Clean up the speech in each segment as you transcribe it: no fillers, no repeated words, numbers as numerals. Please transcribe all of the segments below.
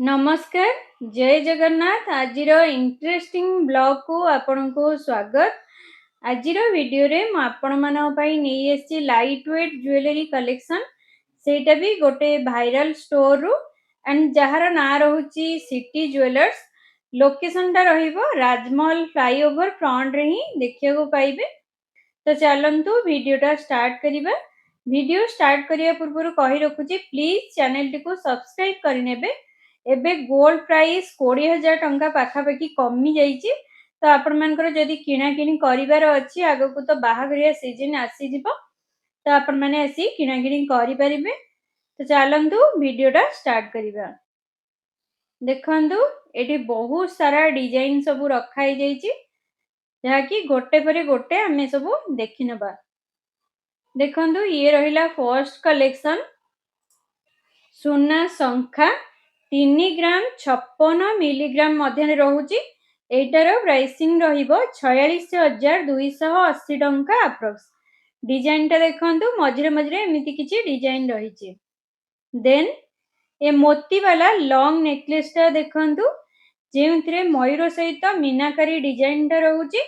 नमस्कार जय Jagannath आजिर interesting blog को आपण को स्वागत। आजिर वीडियो रे मु आपण मानक पई नहीं आसी लाइट वेट ज्वेलरी कलेक्शन सेटा भी गोटे भाइराल स्टोर रु एंड जहार ना रहउची सिटी ज्वेलर्स। लोकेशन टा रहिबो राजमहल फ्लाईओवर फ्रंट रे ही देखिया को पाइबे। तो चलंतु वीडियोटा स्टार्ट करिबा। वीडियो स्टार्ट करिया पूर्व कहि रखुची प्लीज चैनल टी को सब्सक्राइब करि नेबे। एबे गोल्ड प्राइस 20,000 टंका पाखापाखि कमी जाइए। तो आपण मानकर जदि किणा किणी करिवार अछि आगो को तो बाहाघरिया सीजन आसी जिवो तो आपण माने आसी किणा किणी करि परिबे। तो चलंतु वीडियोटा स्टार्ट करिबा। देखंतु एठी बहुत सारा डिजाइन सब रखाई जाइए जहा कि गोटे परे गोटे आमे सब देखि नबा। देखंतु ये रहिला फर्स्ट कलेक्शन सुना शंखा 3 ग्राम 56 मिलीग्राम मध्य रहुची। एटार प्राइसिंग रहिबो 46,280 टंका अप्रोक्स। डिजाइन टा देखंतु मझरे मझरे एमिति किछि डिजाइन रहिछि। देन ए मोती वाला लॉन्ग नेकलेस टा देखंतु जेउथरे मयूर सहित मीनाकारी डिजाइन टा रहुची।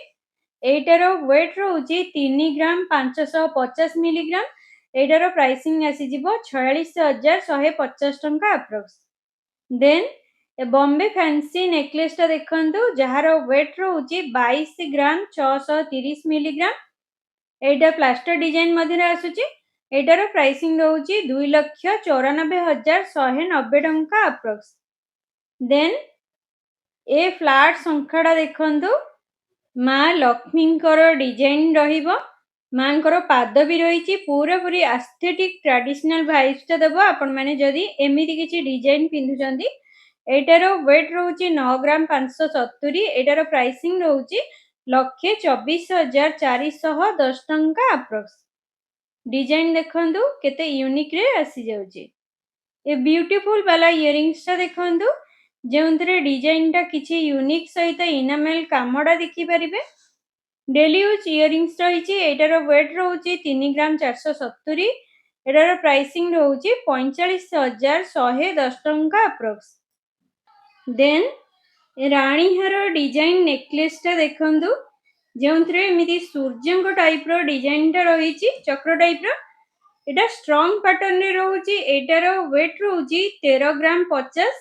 एटार वेट रहुची 3 ग्राम 550 मिलीग्राम। एटार प्राइसिंग आसी जिवो 46,150 टंका अप्रोक्स। देन ए बॉम्बे फैंसी नेकलेस टा देखंतु जहार वेट रहुची 22 ग्राम 630 मिलीग्राम। एटा प्लास्टर डिजाइन मध्यरे आसुची। एटार प्राइसिंग रहुची 2,94,190 टंका अप्रोक्स। देन ए फ्लैट संखाड़ा देखंतु माँ लक्ष्मींकर डिजाइन रहिबो। मांकर पाद भी रही पूरा पूरी एस्थेटिक ट्रेडिशनल वाइब्स टा देबो। आपण माने जदी एमिति किछि डिजाइन पिंधुचंदी। एटार वेट रहउची 9 ग्राम 570। एटार प्राइसिंग रहउची 1,24,410 टंका अप्रोक्स। डिजाइन देखंतु केते यूनिक रे आसी जाउची। ए ब्यूटीफुल वाला इयरिंग्स टा देखंतु जेउंतरे डिजाइन टा किछि यूनिक सहित इनामेल कामडा देखि परिबे। डेली यूज इयरिंग्स रही। एटार वेट रहउची 3 ग्राम 470। एटार प्राइसिंग रहउची 45,110 टंका अप्रोक्स। देन रानी हार डिजाइन नेकलेस टा देखंतु जेउंथरे एमिति सूर्यंक टाइप रो डिजाइन टा रहिची चक्र टाइप रो। एटा स्ट्रांग पैटर्न रे रहउची। एटार वेट रहउची 13 ग्राम 50।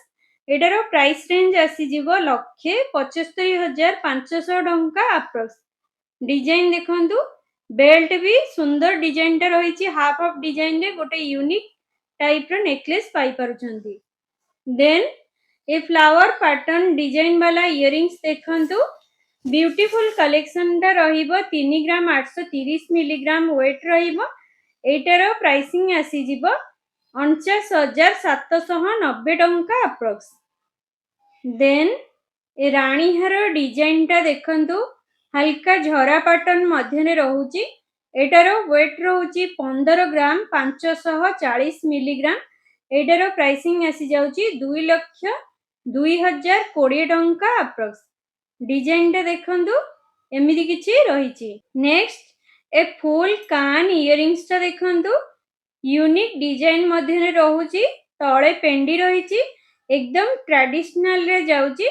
एटार प्राइस रेंज आसी जिवो 1,75,500 टंका अप्रोक्स। डिजाइन देखंतु बेल्ट भी सुंदर डिजाइन टा रही। हाफ ऑफ डिजाइन रे गोटे यूनिक टाइप रो नेकलेस पाई पारुछंती। Then a flower pattern design वाला इयरिंग्स देखंतु ब्यूटीफुल कलेक्शन टा रहिबो 3 ग्राम 830 मिलीग्राम वेट रहिबो। एटार प्राइसिंग आसी जिवो 49,790 टंका अप्रोक्स। देन ए रानी हार डिजाइन टा देखंतु हल्का झरा पैटर्न मध्य रहउची। एटार वेट रहउची 15 ग्राम 540 मिलीग्राम। एटार प्राइसिंग आसी जाउची 2,02,020 टंका अप्रोक्स। डिजाइन टा देखंतु एमिति किछि रहिची। Next a full can't earrings टा देखंतु यूनिक डिजाइन मध्य रहउची। तळे पेंडी रहिची एकदम ट्रेडिशनल रे जाउची।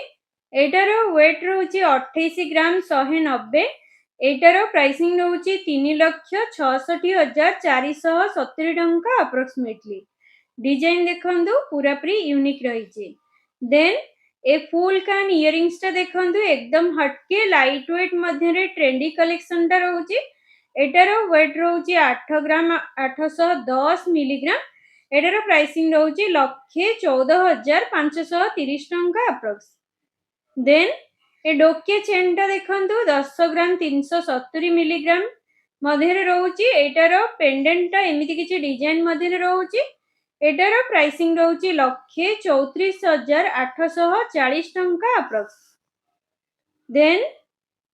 एटार वेट रहउची 28 ग्राम 190। एटार प्राइसिंग रहउची 3,66,470 टंका अप्रोक्सीमेटली। डिजाइन देखंतु पूरा पूरी unique रहिची। Then a full can't earrings टा देखंतु एकदम हटके लाइट वेट मध्य रे ट्रेंडी कलेक्शन टा रहउची। एटार वेट रहउची 8 ग्राम 810 मिलीग्राम। एटार प्राइसिंग रहउची 1,14,530 टंका अप्रोक्स। देन ए डोके चेन टा देखंतु 10 ग्राम 370 मिलीग्राम मध्य रहउची। एटार पेंडेंट टा एमिति किछि डिजाइन मध्य रहउची। एटार प्राइसिंग रहउची 1,34,840 टंका अप्रोक्स। देन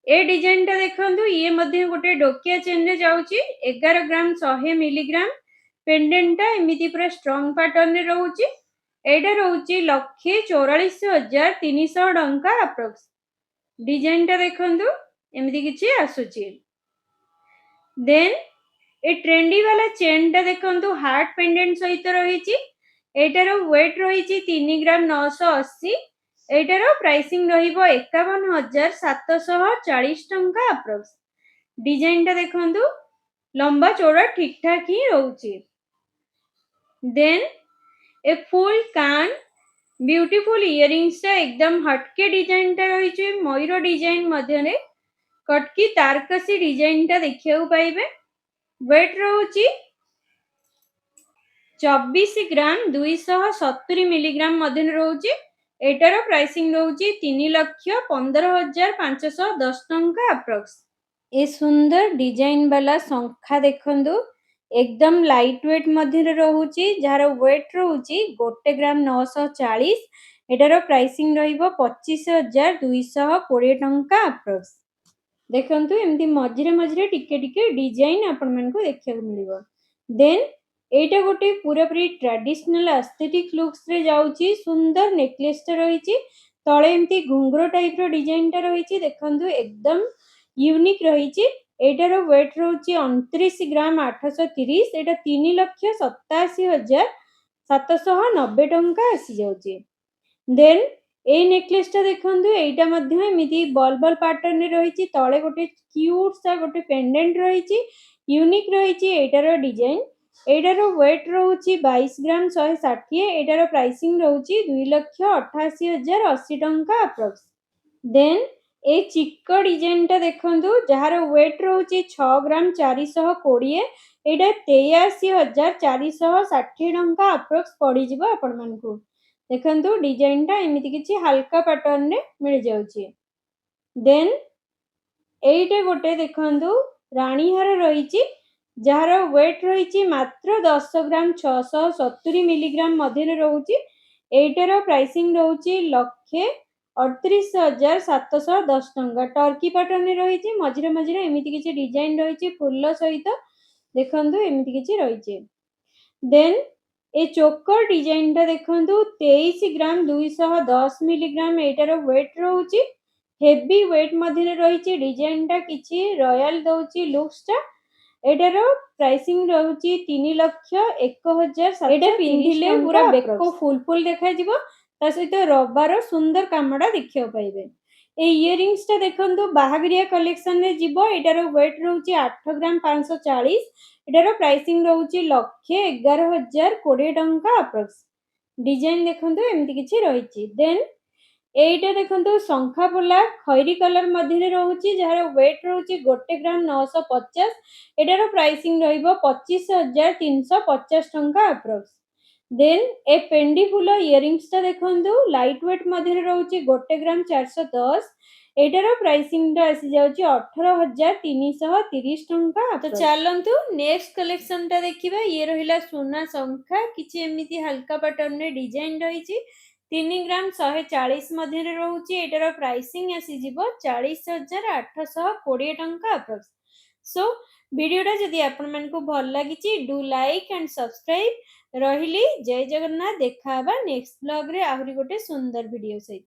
ए डिजाइन टा देखंतु ये मध्य गोटे डोकिया चेन रे जाउची 11 ग्राम 100 मिलीग्राम। पेंडेंट टा एमिति पूरा स्ट्रांग पैटर्न रे रहउची। एटा रहउची 1,44,300 टंका अप्रोक्स। डिजाइन टा देखंतु एमिति किछि आसुची। देन ए ट्रेंडी वाला चेन टा देखंतु हार्ट पेंडेंट सहित रहिची। एटार वेट रही 3 ग्राम 980। एटार प्राइसिंग रहिबो 51,740 टंका अप्रोक्स। डिजाइन टा देखंतु लंबा चौड़ा ठीक ठाक ही रहउची। Then a full can't beautiful earrings टा एकदम हटके डिजाइन टा रही मयूर डिजाइन मध्य कटकी तारकसी डिजाइन टा देखिया पाइबे। वेट रहउची 24 ग्राम 270 मिलीग्राम मध्य रहउची। एटार प्राइसिंग रहउची 3,15,510 टंका अप्रोक्स। ए सुंदर डिजाइन वाला शंखा देखंदु एकदम लाइट वेट मध्य रहउची जार वेट रहउची 1 ग्राम 940। एटार प्राइसिंग रहिबो 25,220 टंका अप्रोक्स। देखंतु एमती मझिरे मझिरे टिके टिके डिजाइन आपण मानकु देखिया मिलिबो। देन एटा गोटे पूरापूरी ट्रेडिशनल एस्थेटिक लुक्स रे जाउची। सुंदर नेकलेस टा रही तले एमती घुंगरो टाइप रो डिजाइन टा रही देखंतु एकदम यूनिक रही। एटार वेट रहउची 29 ग्राम 830। एटा 3,87,790 टंका आसी जाउची। देन ए नेकलेस टा देखंतु एटा मध्य एमिति बॉल बॉल पैटर्न रे रही तले गोटे क्यूट सा गोटे पेंडेंट रही यूनिक रही। एटार डिजाइन एटार वेट रहउची 22 ग्राम 160। एटार प्राइसिंग रहउची 2,88,080 टंका अप्रोक्स। देन ए चिक्को डिजाइन टा देखंतु जहार वेट रहउची 6 ग्राम 420। एटा 83,460 टंका अप्रोक्स पड़ी जिवो आपण मानकु। देखंतु डिजाइन टा एमिति किछि हल्का पैटर्न रे मिल जाउची। देन एइटे गोटे देखंतु रानी हार रही जार वेट रही मात्र 10 ग्राम 670 मिलीग्राम मध्य रहउची। एटार प्राइसिंग रहउची 1,38,710 टंका। टर्की पैटर्न रही मझिरे मझिरे एमिति किछि डिजाइन रही फुल सहित देखंतु एमिति किछि रही। देन ए चोकर डिजाइन टा देखंतु 23 ग्राम 210 मिलीग्राम। एटार वेट रहउची हेवी वेट मध्य रही डिजाइन टा किछि रॉयल दउची लुक्स टा। एटार प्राइसिंग रहउची 3,01,000। एटा पिंधिले पूरा बेको फुल फुल देखा जिवो ता सहित रबार सुंदर कामडा देखियो पाइबे। ए इयरिंग्स टा देखंतु बाहागरिया कलेक्शन रे जिवो। एटार वेट रहउची 8 ग्राम 540। एटार प्राइसिंग रहउची 1,11,020 टंका अप्रोक्स। डिजाइन देखंतु एमिति किछि रहिछि। देन एइटा देखंतु शंखा पोला खैरी कलर मध्य रहउची जहार वेट रहउची 1 ग्राम 950। एटार प्राइसिंग रहिबो 25,350 टंका अप्रोक्स। देन ए पेंडी फुल इयरिंग्स टा देखंतु लाइट वेट मध्य रहउची 1 ग्राम 410। एटार प्राइसिंग टा आसी जाउची 18,330 टंका। तो चलंतु नेक्स्ट कलेक्शन टा देखिबा। ये रहिला सोना शंखा किछि एमिति हल्का पैटर्न रे डिजाइन रहिछि 3 ग्राम 140 मध्य रहउची। एटार प्राइसिंग आसी जिवो 40,820 टंका अप्रोक्स। सो वीडियोटा जदि आपण मानकु भल लागिछि डू लाइक एंड सब्सक्राइब। रहिली जय जगन्नाथ। देखा नेक्स्ट ब्लॉग रे आहुरी गोटे सुंदर वीडियो सहित।